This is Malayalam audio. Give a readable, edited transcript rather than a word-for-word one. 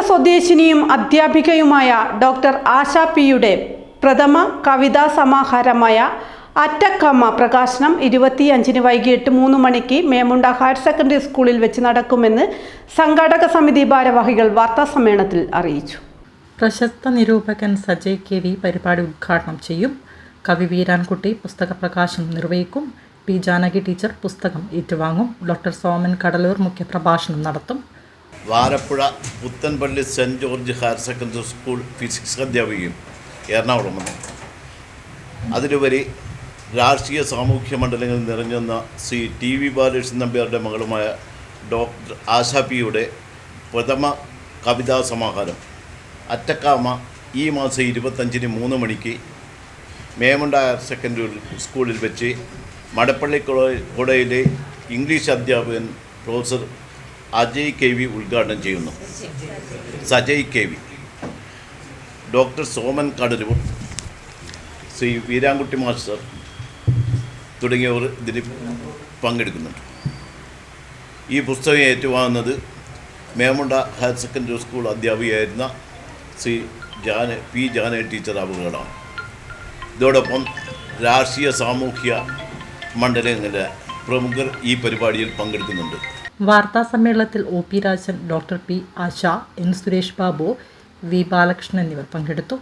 സ്വദേശിനിയും അധ്യാപികയുമായ ഡോക്ടർ ആശ പിയുടെ പ്രഥമ കവിതാ സമാഹാരമായ അറ്റക്കമ്മ പ്രകാശനം 25-ന് വൈകിട്ട് 3 മണിക്ക് മേമുണ്ട ഹയർ സെക്കൻഡറി സ്കൂളിൽ വെച്ച് നടക്കുമെന്ന് സംഘാടക സമിതി ഭാരവാഹികൾ വാർത്താസമ്മേളനത്തിൽ അറിയിച്ചു. പ്രശസ്ത നിരൂപകൻ സജയ് കെ.വി. പരിപാടി ഉദ്ഘാടനം ചെയ്യും. കവി വീരാൻകുട്ടി പുസ്തക പ്രകാശനം നിർവഹിക്കും. പി. ജാനകി ടീച്ചർ പുസ്തകം ഏറ്റുവാങ്ങും. ഡോക്ടർ സോമൻ കടലൂർ മുഖ്യപ്രഭാഷണം നടത്തും. Varappuzha Puthenpally saint George higher secondary school physics അധ്യാപികയും എറണാകുളം. അതിലുപരി രാഷ്ട്രീയ സാമൂഹ്യ മണ്ഡലങ്ങളിൽ നിറഞ്ഞുവന്ന ശ്രീ TV ബാലകൃഷ്ണൻ നമ്പ്യാരുടെ മകളുമായ ഡോക്ടർ ആശ പിയുടെ പ്രഥമ കവിതാ സമാഹാരം അറ്റക്കാമ ഈ മാസം 25-ന് 3 മണിക്ക് മേമുണ്ട ഹയർ സെക്കൻഡറി സ്കൂളിൽ വെച്ച് മടപ്പള്ളി കോളേജിലെ ഇംഗ്ലീഷ് അധ്യാപകൻ പ്രൊഫസർ അജയ് K.V. ഉദ്ഘാടനം ചെയ്യുന്നു. Sajay K.V., doctor Soman Kadalur, Shri Veerankutty master തുടങ്ങിയവർ ഇതിൽ പങ്കെടുക്കുന്നുണ്ട്. ഈ പുസ്തകം ഏറ്റുവാങ്ങുന്നത് മേമുണ്ട ഹയർ സെക്കൻഡറി സ്കൂൾ അധ്യാപികയായിരുന്ന ശ്രീ പി. ജാനകി ടീച്ചർ അവറുകളാണ്. ഇതോടൊപ്പം രാഷ്ട്രീയ സാമൂഹ്യ മണ്ഡലങ്ങളിലെ പ്രമുഖർ ഈ പരിപാടിയിൽ പങ്കെടുക്കുന്നുണ്ട്. വാർത്താ സമ്മേളനത്തിൽ O.P. Rajan, doctor P. ആശ, N. സുരേഷ് ബാബു, V. ബാലകൃഷ്ണൻ എന്നിവർ പങ്കെടുത്തു.